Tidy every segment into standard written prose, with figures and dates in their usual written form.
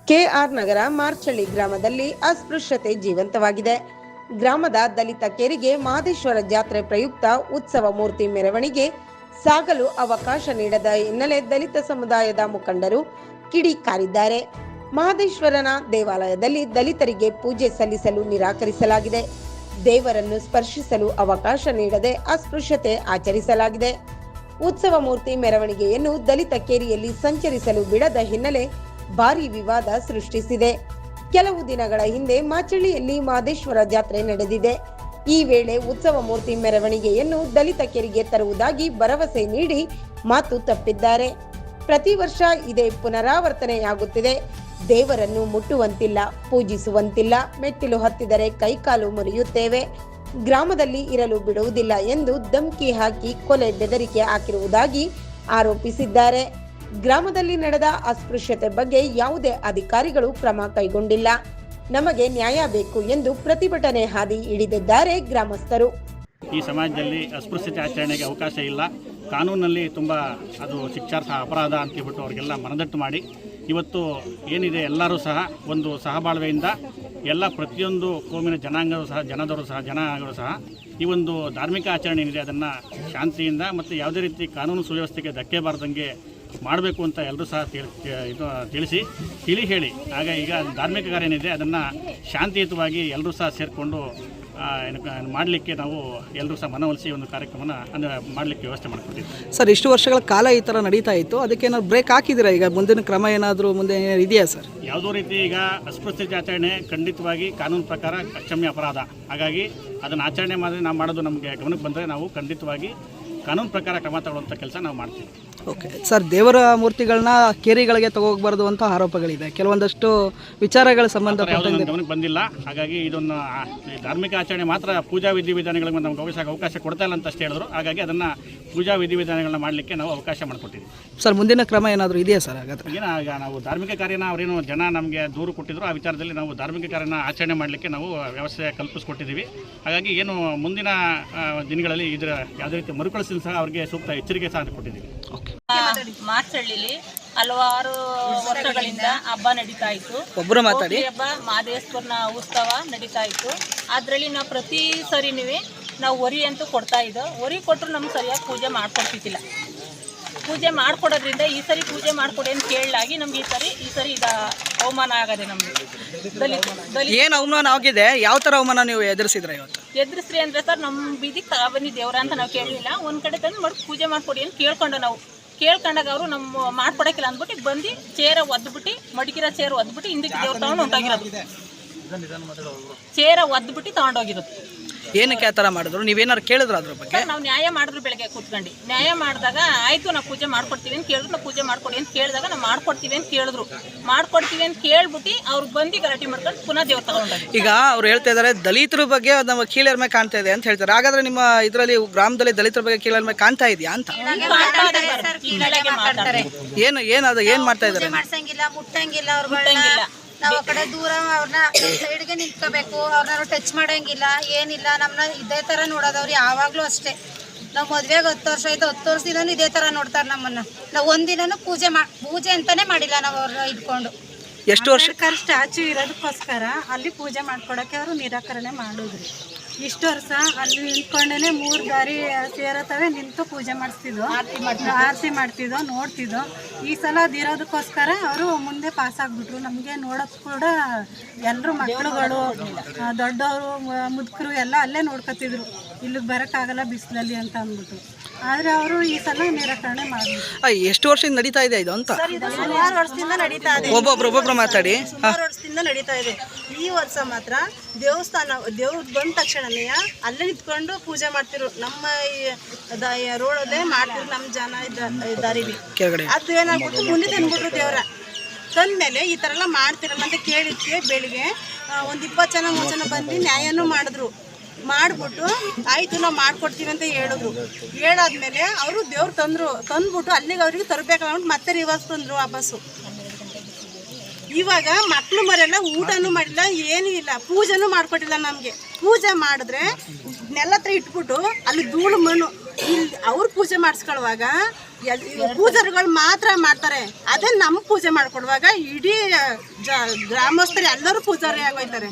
K R ನಗರ ಮಾರ್ಚಳ್ಳಿ ಗ್ರಾಮದಲ್ಲಿ ಅಸ್ಪೃಶ್ಯತೆ ಜೀವಂತವಾಗಿದೆ. ಗ್ರಾಮದ ದಲಿತ ಕೇರಿಗೆ ಮಹದೇಶ್ವರ ಜಾತ್ರೆ ಪ್ರಯುಕ್ತ ಉತ್ಸವ ಮೂರ್ತಿ ಮೆರವಣಿಗೆ ಸಾಗಲು ಅವಕಾಶ ನೀಡದ ಹಿನ್ನೆಲೆ ದಲಿತ ಸಮುದಾಯದ ಮುಖಂಡರು ಕಿಡಿಕಾರಿದ್ದಾರೆ. ಮಹದೇಶ್ವರನ ದೇವಾಲಯದಲ್ಲಿ ದಲಿತರಿಗೆ ಪೂಜೆ ಸಲ್ಲಿಸಲು ನಿರಾಕರಿಸಲಾಗಿದೆ. ದೇವರನ್ನು ಸ್ಪರ್ಶಿಸಲು ಅವಕಾಶ ನೀಡದೆ ಅಸ್ಪೃಶ್ಯತೆ ಆಚರಿಸಲಾಗಿದೆ. ಉತ್ಸವ ಮೂರ್ತಿ ಮೆರವಣಿಗೆಯನ್ನು ದಲಿತ ಕೇರಿಯಲ್ಲಿ ಸಂಚರಿಸಲು ಬಿಡದ ಹಿನ್ನೆಲೆ ಭಾರೀ ವಿವಾದ ಸೃಷ್ಟಿಸಿದೆ. ಕೆಲವು ದಿನಗಳ ಹಿಂದೆ ಮಾಚಳ್ಳಿಯಲ್ಲಿ ಮಹದೇಶ್ವರ ಜಾತ್ರೆ ನಡೆದಿದೆ. ಈ ವೇಳೆ ಉತ್ಸವ ಮೂರ್ತಿ ಮೆರವಣಿಗೆಯನ್ನು ದಲಿತ ಕೇರಿಗೆ ತರುವುದಾಗಿ ಭರವಸೆ ನೀಡಿ ಮಾತು ತಪ್ಪಿದ್ದಾರೆ. ಪ್ರತಿ ವರ್ಷ ಇದೇ ಪುನರಾವರ್ತನೆಯಾಗುತ್ತಿದೆ. ದೇವರನ್ನು ಮುಟ್ಟುವಂತಿಲ್ಲ, ಪೂಜಿಸುವಂತಿಲ್ಲ, ಮೆಟ್ಟಿಲು ಹತ್ತಿದರೆ ಕೈಕಾಲು ಮುರಿಯುತ್ತೇವೆ, ಗ್ರಾಮದಲ್ಲಿ ಇರಲು ಬಿಡುವುದಿಲ್ಲ ಎಂದು ಧಮಕಿ ಹಾಕಿ ಕೊಲೆ ಬೆದರಿಕೆ ಹಾಕಿರುವುದಾಗಿ ಆರೋಪಿಸಿದ್ದಾರೆ. ಗ್ರಾಮದಲ್ಲಿ ನಡೆದ ಅಸ್ಪೃಶ್ಯತೆ ಬಗ್ಗೆ ಯಾವುದೇ ಅಧಿಕಾರಿಗಳು ಕ್ರಮ ಕೈಗೊಂಡಿಲ್ಲ. ನಮಗೆ ನ್ಯಾಯ ಬೇಕು ಎಂದು ಪ್ರತಿಭಟನೆ ಹಾದಿ ಹಿಡಿದಿದ್ದಾರೆ ಗ್ರಾಮಸ್ಥರು. ಈ ಸಮಾಜದಲ್ಲಿ ಅಸ್ಪೃಶ್ಯತೆ ಆಚರಣೆಗೆ ಅವಕಾಶ ಇಲ್ಲ. ಕಾನೂನಲ್ಲಿ ತುಂಬ ಅದು ಶಿಕ್ಷಾರ್ಹ ಅಪರಾಧ ಅಂತ ಹೇಳ್ಬಿಟ್ಟು ಅವರಿಗೆಲ್ಲ ಮನದಟ್ಟು ಮಾಡಿ ಇವತ್ತು ಏನಿದೆ ಎಲ್ಲರೂ ಸಹ ಒಂದು ಸಹಬಾಳ್ವೆಯಿಂದ ಎಲ್ಲ ಪ್ರತಿಯೊಂದು ಕೋಮಿನ ಜನಗಳು ಸಹ ಈ ಒಂದು ಧಾರ್ಮಿಕ ಆಚರಣೆ ಏನಿದೆ ಅದನ್ನು ಶಾಂತಿಯಿಂದ ಮತ್ತು ಯಾವುದೇ ರೀತಿ ಕಾನೂನು ಸುವ್ಯವಸ್ಥೆಗೆ ಧಕ್ಕೆ ಬಾರದಂಗೆ ಮಾಡಬೇಕು ಅಂತ ಎಲ್ಲರೂ ಸಹ ತಿಳಿಸಿ ಹೇಳಿ ಆಗ ಈಗ ಧಾರ್ಮಿಕ ಕಾರ್ಯ ಏನಿದೆ ಅದನ್ನು ಶಾಂತಿಯುತವಾಗಿ ಎಲ್ಲರೂ ಸಹ ಸೇರಿಕೊಂಡು ಮಾಡಲಿಕ್ಕೆ ನಾವು ಎಲ್ಲರೂ ಸಹ ಮನವೊಲಿಸಿ ಒಂದು ಕಾರ್ಯಕ್ರಮನ ಮಾಡಲಿಕ್ಕೆ ವ್ಯವಸ್ಥೆ ಮಾಡಿಕೊಟ್ಟಿದ್ದೀವಿ. ಸರ್, ಇಷ್ಟು ವರ್ಷಗಳ ಕಾಲ ಈ ಥರ ನಡೀತಾ ಇತ್ತು, ಅದಕ್ಕೆ ಏನಾದ್ರು ಬ್ರೇಕ್ ಹಾಕಿದ್ದೀರಾ? ಈಗ ಮುಂದಿನ ಕ್ರಮ ಏನಾದರೂ ಮುಂದೆ ಇದೆಯಾ ಸರ್? ಯಾವುದೋ ರೀತಿ ಈಗ ಅಸ್ಪೃಶ್ಯತೆ ಆಚರಣೆ ಖಂಡಿತವಾಗಿ ಕಾನೂನು ಪ್ರಕಾರ ಅಕ್ಷಮ್ಯ ಅಪರಾಧ. ಹಾಗಾಗಿ ಅದನ್ನು ಆಚರಣೆ ಮಾಡಿ ನಾವು ಮಾಡೋದು ನಮಗೆ ಗಮನಕ್ಕೆ ಬಂದರೆ ನಾವು ಖಂಡಿತವಾಗಿ ಕಾನೂನು ಪ್ರಕಾರ ಕ್ರಮ ತಗೊಳ್ಳುವಂಥ ಕೆಲಸ ನಾವು ಮಾಡ್ತೀವಿ. ಓಕೆ ಸರ್, ದೇವರ ಮೂರ್ತಿಗಳನ್ನ ಕೇರಿಗಳಿಗೆ ತಗೋಬಾರ್ದು ಅಂತ ಆರೋಪಗಳಿದೆ. ಕೆಲವೊಂದಷ್ಟು ವಿಚಾರಗಳ ಸಂಬಂಧಪಟ್ಟ ಗಮನಕ್ಕೆ ಬಂದಿಲ್ಲ. ಹಾಗಾಗಿ ಇದನ್ನು ಧಾರ್ಮಿಕ ಆಚರಣೆ ಮಾತ್ರ ಪೂಜಾ ವಿಧಿವಿಧಾನಗಳಿಗೆ ನಮ್ಗೆ ಅವಕಾಶ ಕೊಡ್ತಾ ಇಲ್ಲ ಅಂತ ಅಷ್ಟೇ ಹೇಳಿದ್ರು. ಹಾಗಾಗಿ ಅದನ್ನು ಪೂಜಾ ವಿಧಿವಿಧಾನಗಳನ್ನ ಮಾಡಲಿಕ್ಕೆ ನಾವು ಅವಕಾಶ ಮಾಡಿಕೊಟ್ಟಿದ್ದೀವಿ. ಸರ್, ಮುಂದಿನ ಕ್ರಮ ಏನಾದರೂ ಇದೆಯಾ ಸರ್? ಹಾಗಾದ್ರೆ ಈಗ ನಾವು ಧಾರ್ಮಿಕ ಕಾರ್ಯನ ಅವರೇನು ಜನ ನಮಗೆ ದೂರು ಕೊಟ್ಟಿದ್ರು, ಆ ವಿಚಾರದಲ್ಲಿ ನಾವು ಧಾರ್ಮಿಕ ಕಾರ್ಯನ ಆಚರಣೆ ಮಾಡಲಿಕ್ಕೆ ನಾವು ವ್ಯವಸ್ಥೆ ಕಲ್ಪಿಸ್ಕೊಟ್ಟಿದ್ದೀವಿ. ಹಾಗಾಗಿ ಏನು ಮುಂದಿನ ದಿನಗಳಲ್ಲಿ ಇದರ ಯಾವುದೇ ರೀತಿ ಮರುಕಳಿಸಲು ಸಹ ಅವರಿಗೆ ಸೂಕ್ತ ಎಚ್ಚರಿಕೆ ಸಹ ಕೊಟ್ಟಿದ್ದೀವಿ. ಮಾರ್ಚಳ್ಳಿಲಿ ಹಲವಾರು ವರ್ಷಗಳಿಂದ ಹಬ್ಬ ನಡೀತಾ ಇತ್ತು. ಒಬ್ಬರು ಮಾತಾಡಿ. ಹಬ್ಬ ಮಹದೇಶ್ವರನ ಉತ್ಸವ ನಡೀತಾ ಇತ್ತು. ಅದರಲ್ಲಿ ನಾವು ಪ್ರತಿ ಸರಿನೂ ನಾವು ಹೊರಿ ಅಂತೂ ಕೊಡ್ತಾ ಇದ್ದೋ. ಹೊರಿ ಕೊಟ್ಟರು ನಮ್ಗೆ ಸರಿಯಾಗಿ ಪೂಜೆ ಮಾಡ್ಕೊಡ್ತಿದ್ದಿಲ್ಲ. ಪೂಜೆ ಮಾಡಿಕೊಡೋದ್ರಿಂದ ಈ ಸರಿ ಪೂಜೆ ಮಾಡಿಕೊಡಿ ಅಂತ ಕೇಳಲಾಗಿ ನಮ್ಗೆ ಈ ಸರಿ ಅವಮಾನ ಆಗದೆ. ನಮಗೆ ಏನು ಅವಮಾನ ಆಗಿದೆ? ಯಾವ ಥರ ಅವಮಾನ ನೀವು ಎದುರಿಸಿದ್ರೆ ಇವತ್ತು? ಎದುರಿಸ್ರಿ ಅಂದರೆ ಸರ್, ನಮ್ಮ ಬೀದಿಗೆ ತಗೊಬನ್ನಿ ದೇವ್ರ ಅಂತ ನಾವು ಕೇಳಲಿಲ್ಲ. ಒಂದು ಕಡೆ ತಂದು ಪೂಜೆ ಮಾಡಿಕೊಡಿ ಅಂತ ಕೇಳ್ಕೊಂಡು ನಾವು ಕೇಳ್ಕೊಂಡಾಗ ಅವರು ನಮ್ಮ ಮಾಡ್ಕೊಡೋಕ್ಕಿಲ್ಲ ಅಂದ್ಬಿಟ್ಟು ಬಂದು ಚೇರ ಒದ್ಬಿಟ್ಟು ಮಡಗಿರೋ ಚೇರ್ ಒದ್ಬಿಟ್ಟು ಹಿಂದಕ್ಕೆ ದೇವ್ರು ತೊಗೊಂಡು ಹೊಂಟೋಗಿರೋದು. ಚೇರ ಒದ್ಬಿಟ್ಟು ತೊಗೊಂಡೋಗಿರೋದು. ಏನಕ್ಕೆ ಆ ಥರ ಮಾಡಿದ್ರು? ನೀವೇನಾರು ಕೇಳಿದ್ರು ಅದ್ರ ಬಗ್ಗೆ? ನಾವು ನ್ಯಾಯ ಮಾಡಿದ್ರು. ಬೆಳಗ್ಗೆ ಕೂತ್ಕೊಂಡು ನ್ಯಾಯ ಮಾಡಿದಾಗ ಆಯಿತು ನಾವು ಪೂಜೆ ಮಾಡ್ಕೊಡ್ತೀವಿ ಅಂತ ಕೇಳಿದ್ರು. ನಾವು ಪೂಜೆ ಮಾಡ್ಕೊಡಿ ಅಂತ ಕೇಳಿದಾಗ ನಾವು ಮಾಡ್ಕೊಡ್ತೀವಿ ಅಂತ ಕೇಳಿದ್ರು. ಮಾಡ್ಕೊಡ್ತೀವಿ ಅಂತ ಕೇಳ್ಬಿಟ್ಟು ಅವ್ರು ಬಂದು ಗಲಾಟೆ ಮಾಡ್ಕೊಂಡು ಪುನಃ ದೇವ್ರು ತಗೊಂಡೋಗಿ. ಈಗ ಅವ್ರು ಹೇಳ್ತಾ ಇದ್ದಾರೆ ದಲಿತರ ಬಗ್ಗೆ ನಮ್ಮ ಕೀಳರಿಮೆ ಕಾಣ್ತಾ ಇದೆ ಅಂತ ಹೇಳ್ತಾರೆ. ಹಾಗಾದ್ರೆ ನಿಮ್ಮ ಇದರಲ್ಲಿ ಗ್ರಾಮದಲ್ಲಿ ದಲಿತರ ಬಗ್ಗೆ ಕೀಳರಿಮೆ ಕಾಣ್ತಾ ಇದೆಯಾ ಅಂತ? ಏನ್ ಮಾಡ್ತಾ ಇದ್ದಾರೆ? ಮುಟ್ಟಂಗಿಲ್ಲ. ನಾವು ಆ ಕಡೆ ದೂರ ಅವ್ರನ್ನ ಸೈಡ್ಗೆ ನಿಂತ್ಕೋಬೇಕು. ಅವ್ರನ್ನ ಟಚ್ ಮಾಡೋಂಗಿಲ್ಲ, ಏನಿಲ್ಲ. ನಮ್ಮನ್ನ ಇದೇ ಥರ ನೋಡೋದು ಅವ್ರು ಯಾವಾಗಲೂ ಅಷ್ಟೇ. ನಾವು ಮದುವೆಗೆ 10 ವರ್ಷ ಆಯ್ತು, 10 ವರ್ಷದಿಂದನೂ ಇದೇ ಥರ ನೋಡ್ತಾರೆ ನಮ್ಮನ್ನು. ನಾವು ಒಂದಿನೂ ಪೂಜೆ ಅಂತಾನೆ ಮಾಡಿಲ್ಲ ನಾವು ಅವ್ರನ್ನ ಇಟ್ಕೊಂಡು. ಎಷ್ಟು ವರ್ಷ ಸ್ಟ್ಯಾಚು ಇರೋದಕ್ಕೋಸ್ಕರ ಅಲ್ಲಿ ಪೂಜೆ ಮಾಡ್ಕೊಡೋಕ್ಕೆ ಅವರು ನಿರಾಕರಣೆ ಮಾಡಿದ್ರಿ. ಇಷ್ಟು ವರ್ಷ ಅಲ್ಲಿ ನಿಂತ್ಕೊಂಡೇ 3 ದಾರಿ ಸೇರತ್ತವೆ ನಿಂತು ಪೂಜೆ ಮಾಡಿಸ್ತಿದ್ವು, ಆರತಿ ಮಾಡ್ತಿದ್ದೋ, ನೋಡ್ತಿದ್ದೋ. ಈ ಸಲ ಅದಿರೋದಕ್ಕೋಸ್ಕರ ಅವರು ಮುಂದೆ ಪಾಸ್ ಆಗಿಬಿಟ್ರು. ನಮಗೆ ನೋಡೋಕ್ಕೆ ಕೂಡ ಎಲ್ಲರೂ ಮಕ್ಕಳುಗಳು, ದೊಡ್ಡವರು, ಮುದುಕರು ಎಲ್ಲ ಅಲ್ಲೇ ನೋಡ್ಕೊತಿದ್ರು. ಇಲ್ಲಿಗೆ ಬರೋಕ್ಕಾಗಲ್ಲ ಬಿಸಿಲಲ್ಲಿ ಅಂತ ಅಂದ್ಬಿಟ್ಟು. ಆದರೆ ಅವರು ಈ ಸಲ ನಿರಾಕರಣೆ ಮಾಡಿದ್ರು. ಎಷ್ಟು ವರ್ಷದಿಂದ ನಡೀತಾ ಇದೆ ಇದು ಅಂತ? ಸುಮಾರು ವರ್ಷದಿಂದ ನಡೀತಾ ಇದೆ. ಒಬ್ಬೊಬ್ರು ಮಾತಾಡಿ. ಸುಮಾರು ವರ್ಷದಿಂದ ನಡೀತಾ ಇದೆ. ಈ ವರ್ಷ ಮಾತ್ರ ದೇವ್ರು ಬಂದ ತಕ್ಷಣನೇ ಅಲ್ಲೇ ನಿಂತ್ಕೊಂಡು ಪೂಜೆ ಮಾಡ್ತಿರು. ನಮ್ಮ ರೋಡಲ್ಲೇ ಮಾಡ್ತಿರು. ನಮ್ಮ ಜನ ದಾರಿಲಿ ಅದು ಏನಾಗ್ಬಿಟ್ಟು ಮುಂದೆ ತಂದ್ಬಿಟ್ರು. ದೇವ್ರ ತಂದ್ಮೇಲೆ ಈ ಥರ ಎಲ್ಲ ಮಾಡ್ತಿರಲ್ಲ ಅಂತ ಕೇಳಿದ್ಕೆ ಬೆಳಿಗ್ಗೆ ಒಂದು 20 ಜನ 30 ಜನ ಬಂದು ನ್ಯಾಯನೂ ಮಾಡಿದ್ರು. ಮಾಡಿಬಿಟ್ಟು ಆಯಿತು ನಾವು ಮಾಡ್ಕೊಡ್ತೀವಿ ಅಂತ ಹೇಳಿದ್ರು. ಹೇಳಾದ್ಮೇಲೆ ಅವರು ದೇವ್ರು ತಂದ್ಬಿಟ್ಟು ಅಲ್ಲಿಗೆ ಅವ್ರಿಗೆ ತರಬೇಕಂದ್ಬಿಟ್ಟು ಮತ್ತೆ ರಿವರ್ಸ್ ತಂದರು ವಾಪಸ್ಸು. ಇವಾಗ ಮಕ್ಕಳು ಮರೆಲ್ಲ ಊಟನೂ ಮಾಡಿಲ್ಲ, ಏನೂ ಇಲ್ಲ, ಪೂಜೆನೂ ಮಾಡ್ಕೊಟ್ಟಿಲ್ಲ ನಮಗೆ. ಪೂಜೆ ಮಾಡಿದ್ರೆ ನೆಲ ಹತ್ರ ಇಟ್ಬಿಟ್ಟು ಅಲ್ಲಿ ಧೂಳು ಮಣ್ಣು ಇಲ್ಲಿ ಅವ್ರು ಪೂಜೆ ಮಾಡಿಸ್ಕೊಳ್ಳುವಾಗ ಪೂಜಾರಿಗಳು ಮಾತ್ರ ಮಾಡ್ತಾರೆ. ಅದೇ ನಮ್ಮ ಪೂಜೆ ಮಾಡ್ಕೊಡುವಾಗ ಇಡೀ ಗ್ರಾಮಸ್ಥರು ಎಲ್ಲರೂ ಪೂಜಾರಿ ಆಗೋಯ್ತಾರೆ.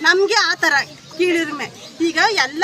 ನಮಗೆ ಆ ಥರ ಕೀಳಿರ್ಮೆ. ಈಗ ಎಲ್ಲ